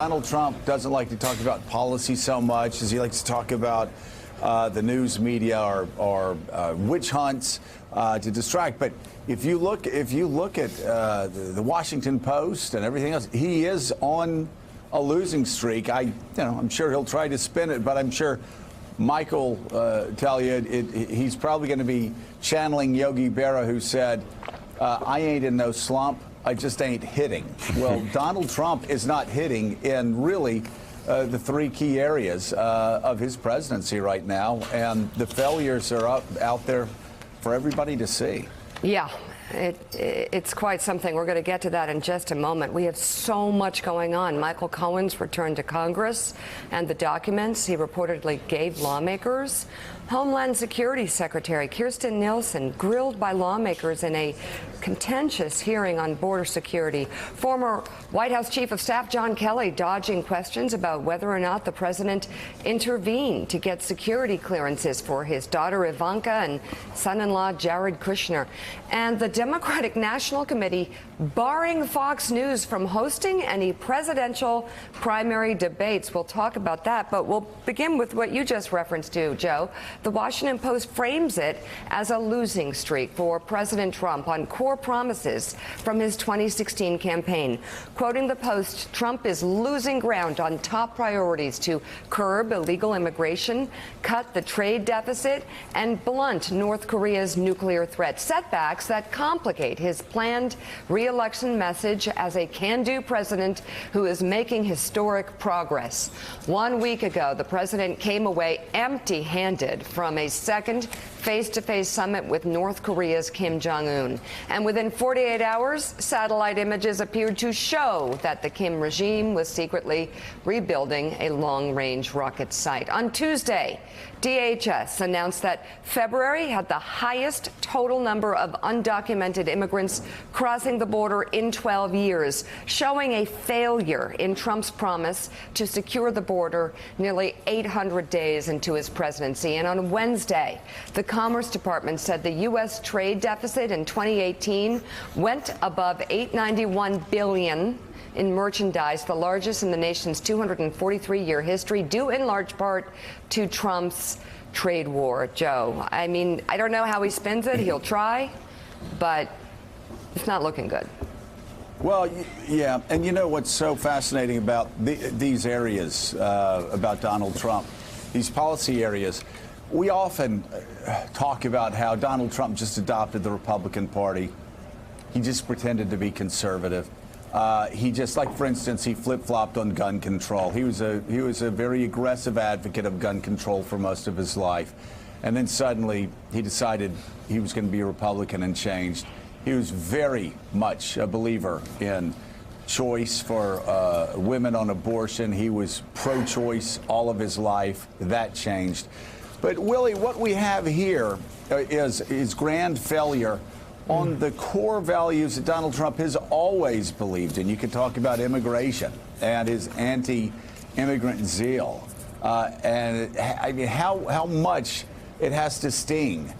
Donald Trump doesn't like to talk about policy so much as he likes to talk about the news media or witch hunts to distract. But if you look at the Washington Post and everything else, he is on a losing streak. I'm sure he'll try to spin it, but I'm sure Michael tell you he's probably going to be channeling Yogi Berra, who said, "I ain't in no slump. I just ain't hitting." Well, Donald Trump is not hitting in really the three key areas of his presidency right now, and the failures are out there for everybody to see. Yeah, it's quite something. We're going to get to that in just a moment. We have so much going on. Michael Cohen's return to Congress and the documents he reportedly gave lawmakers. Homeland Security Secretary Kirstjen Nielsen grilled by lawmakers in a contentious hearing on border security. Former White House Chief of Staff John Kelly dodging questions about whether or not the president intervened to get security clearances for his daughter Ivanka and son-in-law Jared Kushner. And the Democratic National Committee barring Fox News from hosting any presidential primary debates. We'll talk about that, but we'll begin with what you just referenced to, Joe. The Washington Post frames it as a losing streak for President Trump on core promises from his 2016 campaign. Quoting the Post, Trump is losing ground on top priorities to curb illegal immigration, cut the trade deficit, and blunt North Korea's nuclear threat. Setbacks that complicate his planned re-election message as a can-do president who is making historic progress. 1 week ago, the president came away empty-handed from a second face-to-face summit with North Korea's Kim Jong-un. And within 48 hours, satellite images appeared to show that the Kim regime was secretly rebuilding a long-range rocket site. On Tuesday, DHS announced that February had the highest total number of undocumented immigrants crossing the border in 12 years, showing a failure in Trump's promise to secure the border nearly 800 days into his presidency. And on Wednesday, the Commerce Department said the U.S. trade deficit in 2018 went above $891 billion in merchandise, the largest in the nation's 243-year history, due in large part to Trump's trade war. Joe, I mean, I don't know how he spins it. He'll try, but it's not looking good. Well, yeah, and you know what's so fascinating about these areas about Donald Trump, these policy areas? We often talk about how Donald Trump just adopted the Republican Party. He just pretended to be conservative. He just, like, for instance, he flip-flopped on gun control. He was a very aggressive advocate of gun control for most of his life. And then suddenly he decided he was going to be a Republican and changed. He was very much a believer in choice for women on abortion. He was pro-choice all of his life. That changed. But, Willie, what we have here is grand failure on the core values that Donald Trump has always believed in. You could talk about immigration and his anti-immigrant zeal. And I mean, how much it has to sting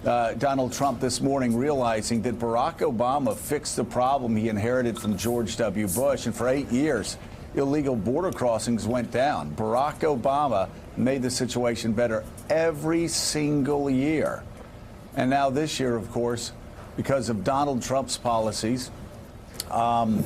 Donald Trump this morning realizing that Barack Obama fixed the problem he inherited from George W. Bush. And for 8 years, illegal border crossings went down. Barack Obama made the situation better every single year. And now this year, of course, because of Donald Trump's policies, and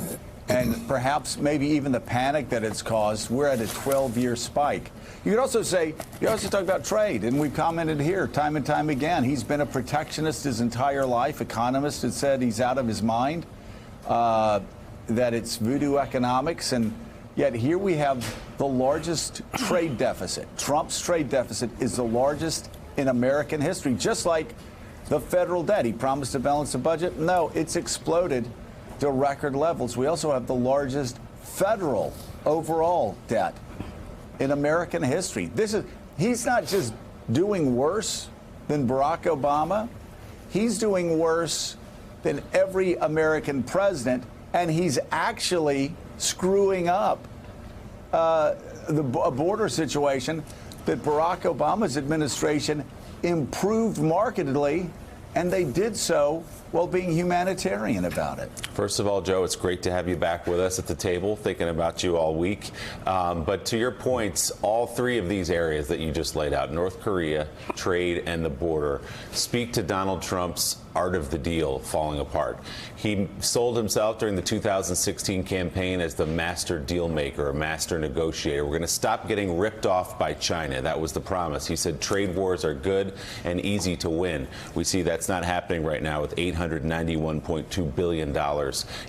perhaps maybe even the panic that it's caused, we're at a 12-year spike. You could also say, you also talk about trade, and we've commented here time and time again. He's been a protectionist his entire life. Economists have said he's out of his mind, that it's voodoo economics, and yet here we have the largest trade deficit. Trump's trade deficit is the largest in American history, just like the federal debt. He promised to balance the budget. No, it's exploded to record levels. We also have the largest federal overall debt in American history. He's not just doing worse than Barack Obama. He's doing worse than every American president, and he's actually screwing up the border situation that Barack Obama's administration improved markedly and they did so while being humanitarian about it. First of all, Joe, it's great to have you back with us at the table, thinking about you all week. But to your points, all three of these areas that you just laid out, North Korea, trade, and the border, speak to Donald Trump's art of the deal falling apart. He sold himself during the 2016 campaign as the master deal maker, a master negotiator. We're going to stop getting ripped off by China. That was the promise. He said trade wars are good and easy to win. We see that's not happening right now with $891.2 billion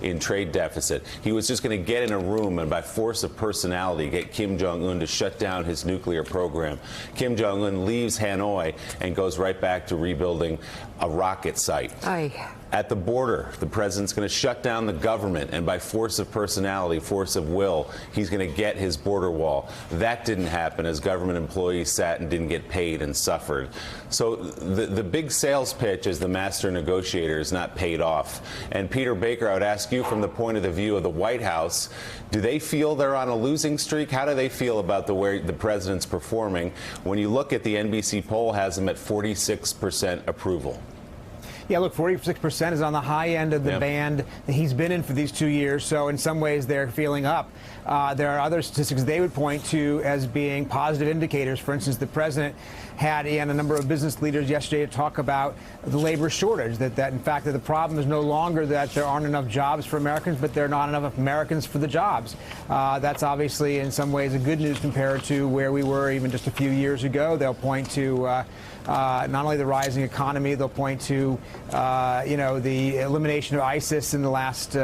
in trade deficit. He was just going to get in a room and by force of personality get Kim Jong-un to shut down his nuclear program. Kim Jong-un leaves Hanoi and goes right back to rebuilding a rocket site. Aye. At the border, the president's going to shut down the government, and by force of personality, force of will, he's going to get his border wall. That didn't happen as government employees sat and didn't get paid and suffered. So the big sales pitch as the master negotiator is not paid off. And Peter Baker, I would ask you from the point of the view of the White House, do they feel they're on a losing streak? How do they feel about the way the president's performing? When you look at the NBC poll, has him at 46% approval. Yeah, look, 46% is on the high end of the band that he's been in for these 2 years. So in some ways, they're feeling up. There are other statistics they would point to as being positive indicators. For instance, the president had a number of business leaders yesterday to talk about the labor shortage, that in fact that the problem is no longer that there aren't enough jobs for Americans, but there are not enough Americans for the jobs. That's obviously in some ways a good news compared to where we were even just a few years ago. They'll point to not only the rising economy, they'll point to the elimination of ISIS in the last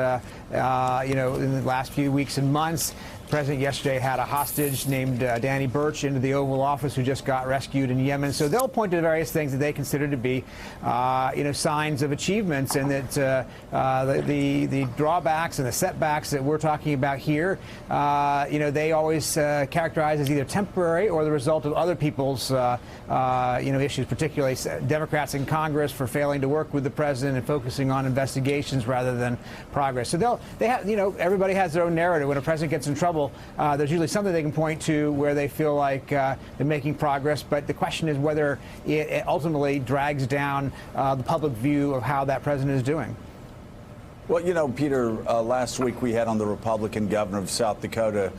few weeks and months. The president yesterday had a hostage named Danny Birch into the Oval Office who just got rescued in Yemen. So they'll point to various things that they consider to be, signs of achievements, and that the drawbacks and the setbacks that we're talking about here, they always characterize as either temporary or the result of other people's, issues, particularly Democrats in Congress for failing to work with the president and focusing on investigations rather than progress. So everybody has their own narrative. When a president gets in trouble, there's usually something they can point to where they feel like they're making progress. But the question is whether it ultimately drags down the public view of how that president is doing. Well, Peter, last week we had on the Republican governor of South Dakota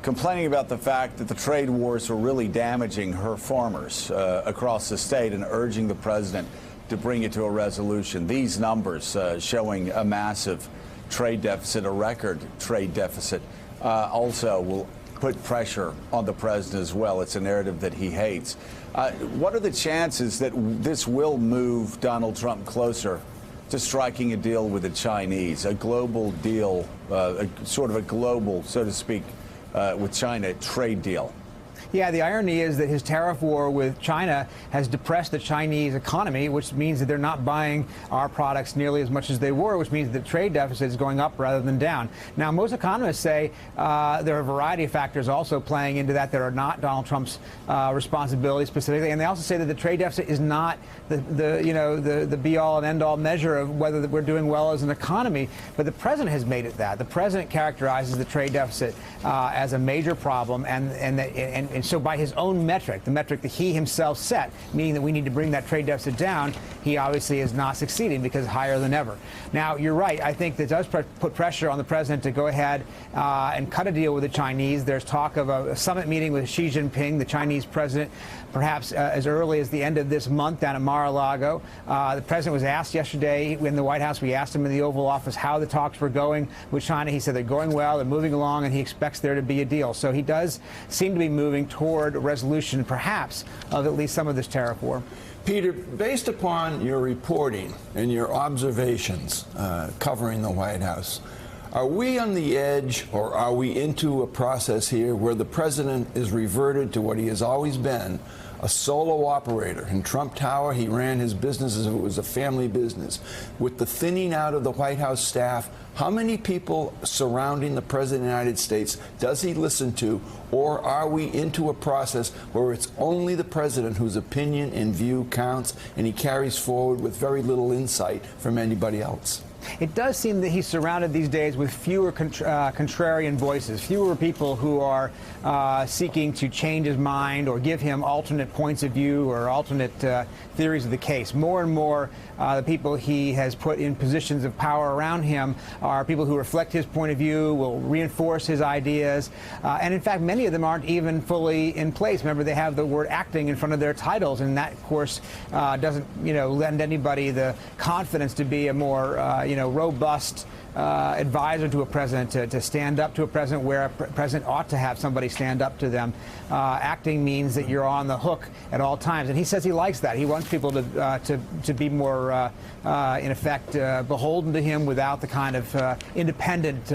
complaining about the fact that the trade wars were really damaging her farmers across the state and urging the president to bring it to a resolution. These numbers showing a massive trade deficit, a record trade deficit, also will put pressure on the president as well. It's a narrative that he hates. What are the chances that this will move Donald Trump closer to striking a deal with the Chinese, a global deal, sort of a global, so to speak, with China trade deal? Yeah, the irony is that his tariff war with China has depressed the Chinese economy, which means that they're not buying our products nearly as much as they were, which means that the trade deficit is going up rather than down. Now, most economists say there are a variety of factors also playing into that are not Donald Trump's responsibility specifically, and they also say that the trade deficit is not the be-all and end-all measure of whether we're doing well as an economy. But the president has made it that. The president characterizes the trade deficit as a major problem, and so by his own metric, the metric that he himself set, meaning that we need to bring that trade deficit down, he obviously is not succeeding because it's higher than ever. Now, you're right. I think that does put pressure on the president to go ahead and cut a deal with the Chinese. There's talk of a summit meeting with Xi Jinping, the Chinese president, perhaps as early as the end of this month down at Mar-a-Lago. The president was asked yesterday in the White House, we asked him in the Oval Office how the talks were going with China. He said they're going well, they're moving along, and he expects there to be a deal. So he does seem to be moving toward a resolution, perhaps, of at least some of this tariff war. Peter, based upon your reporting and your observations covering the White House, are we on the edge, or are we into a process here where the president is reverted to what he has always been, a solo operator? In Trump Tower, he ran his business as if it was a family business. With the thinning out of the White House staff, how many people surrounding the President of the United States does he listen to, or are we into a process where it's only the President whose opinion and view counts, and he carries forward with very little insight from anybody else? It does seem that he's surrounded these days with fewer contrarian voices, fewer people who are seeking to change his mind or give him alternate points of view or alternate theories of the case. More and more, the people he has put in positions of power around him are people who reflect his point of view, will reinforce his ideas, and in fact, many of them aren't even fully in place. Remember, they have the word acting in front of their titles, and that, of course, doesn't, lend anybody the confidence to be a more, robust advisor to a president, to stand up to a president where a president ought to have somebody stand up to them. Acting means that you're on the hook at all times, and he says he likes that. He wants people to be more, in effect, beholden to him without the kind of independent,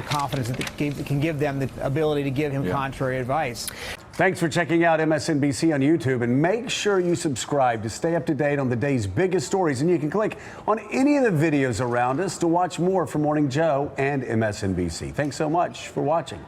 confidence that can give them the ability to give him contrary advice. Thanks for checking out MSNBC on YouTube, and make sure you subscribe to stay up to date on the day's biggest stories. And you can click on any of the videos around us to watch more from Morning Joe and MSNBC. Thanks so much for watching.